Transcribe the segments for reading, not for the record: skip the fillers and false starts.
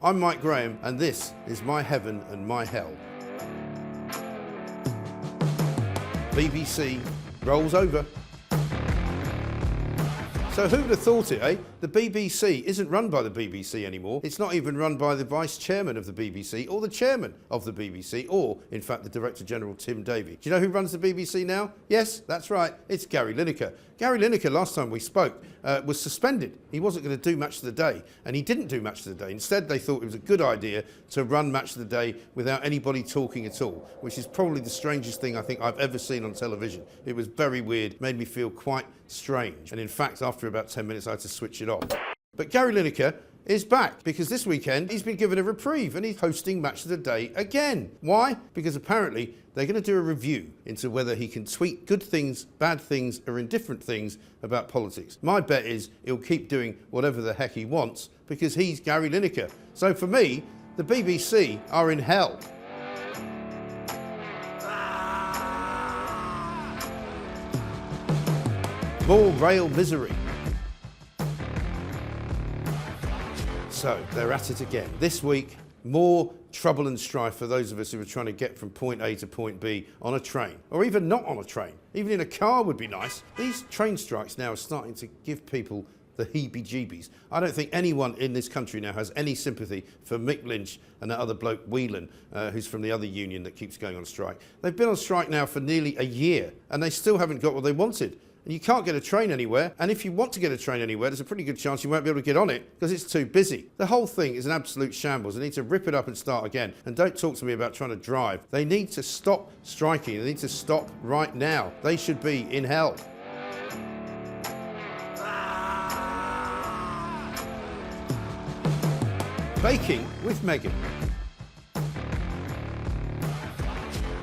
I'm Mike Graham, and this is My Heaven and My Hell. BBC rolls over. So who would have thought it, eh? The BBC isn't run by the BBC anymore. It's not even run by the Vice Chairman of the BBC or the Chairman of the BBC or, in fact, the Director General, Tim Davie. Do you know who runs the BBC now? Yes, that's right, it's Gary Lineker. Gary Lineker, last time we spoke, was suspended. He wasn't going to do Match of the Day, and he didn't do Match of the Day. Instead, they thought it was a good idea to run Match of the Day without anybody talking at all, which is probably the strangest thing I think I've ever seen on television. It was very weird, made me feel quite strange. And in fact, after about 10 minutes, I had to switch it off. But Gary Lineker is back because this weekend he's been given a reprieve and he's hosting Match of the Day again. Why? Because apparently they're going to do a review into whether he can tweet good things, bad things or indifferent things about politics. My bet is he'll keep doing whatever the heck he wants because he's Gary Lineker. So for me, the BBC are in hell. More rail misery. So they're at it again. This week, more trouble and strife for those of us who are trying to get from point A to point B on a train, or even not on a train. Even in a car would be nice. These train strikes now are starting to give people the heebie-jeebies. I don't think anyone in this country now has any sympathy for Mick Lynch and that other bloke Whelan, who's from the other union that keeps going on strike. They've been on strike now for nearly a year, and they still haven't got what they wanted. And you can't get a train anywhere, and if you want to get a train anywhere, there's a pretty good chance you won't be able to get on it because it's too busy. The whole thing is an absolute shambles. They need to rip it up and start again. And don't talk to me about trying to drive. They need to stop striking. They need to stop right now. They should be in hell. Baking with Meghan.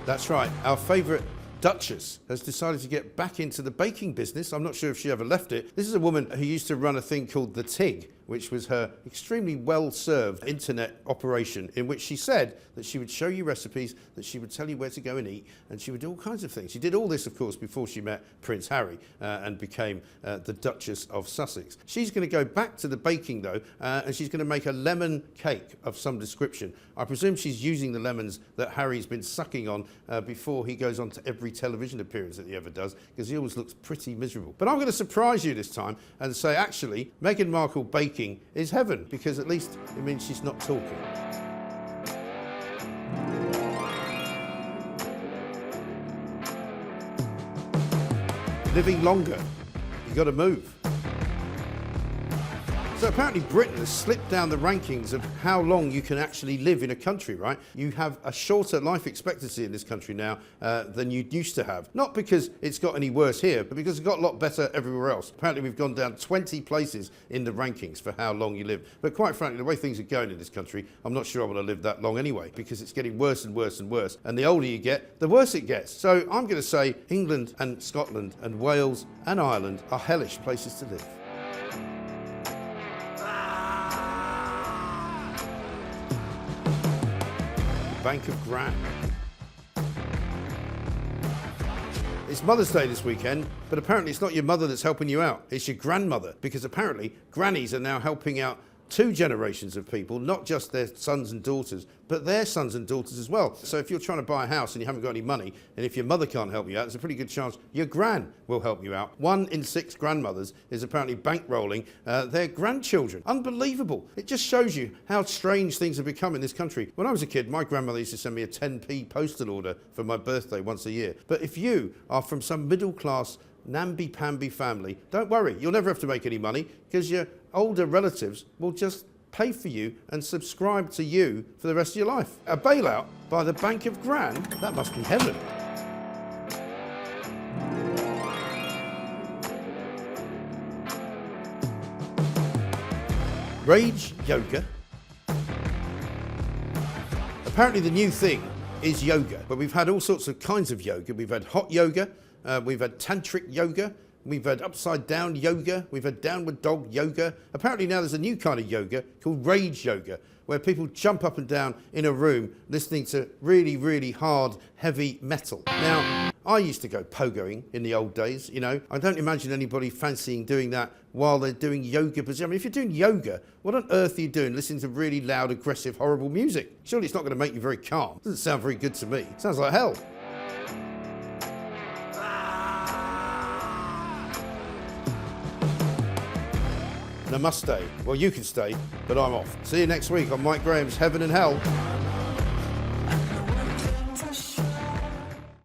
That's right, our favourite Duchess has decided to get back into the baking business. I'm not sure if she ever left it. This is a woman who used to run a thing called The Tig, which was her extremely well-served internet operation in which she said that she would show you recipes, that she would tell you where to go and eat, and she would do all kinds of things. She did all this, of course, before she met Prince Harry and became the Duchess of Sussex. She's going to go back to the baking, though, and she's going to make a lemon cake of some description. I presume she's using the lemons that Harry's been sucking on before he goes on to every television appearance that he ever does, because he always looks pretty miserable. But I'm going to surprise you this time and say, actually, Meghan Markle baking is heaven, because at least it means she's not talking. Living longer. You got to move. So apparently Britain has slipped down the rankings of how long you can actually live in a country, right? You have a shorter life expectancy in this country now than you used to have. Not because it's got any worse here, but because it's got a lot better everywhere else. Apparently we've gone down 20 places in the rankings for how long you live. But quite frankly, the way things are going in this country, I'm not sure I want to live that long anyway, because it's getting worse and worse and worse. And the older you get, the worse it gets. So I'm going to say England and Scotland and Wales and Ireland are hellish places to live. Bank of Gran. It's Mother's Day this weekend, but apparently it's not your mother that's helping you out, it's your grandmother, because apparently grannies are now helping out two generations of people, not just their sons and daughters, but their sons and daughters as well. So if you're trying to buy a house and you haven't got any money, and if your mother can't help you out, there's a pretty good chance your gran will help you out. 1 in 6 grandmothers is apparently bankrolling their grandchildren. Unbelievable. It just shows you how strange things have become in this country. When I was a kid, my grandmother used to send me a 10p postal order for my birthday once a year. But if you are from some middle-class namby-pamby family, don't worry, you'll never have to make any money because your older relatives will just pay for you and subscribe to you for the rest of your life. A bailout by the Bank of Gran? That must be heaven. Rage yoga. Apparently the new thing is yoga, but we've had all sorts of kinds of yoga. We've had hot yoga, we've had tantric yoga, we've had upside down yoga, we've had downward dog yoga. Apparently now there's a new kind of yoga called rage yoga, where people jump up and down in a room listening to really, really hard, heavy metal. Now, I used to go pogoing in the old days, you know. I don't imagine anybody fancying doing that while they're doing yoga position. I mean, if you're doing yoga, what on earth are you doing listening to really loud, aggressive, horrible music? Surely it's not going to make you very calm. Doesn't sound very good to me. Sounds like hell. Namaste. Well, you can stay, but I'm off. See you next week on Mike Graham's Heaven and Hell.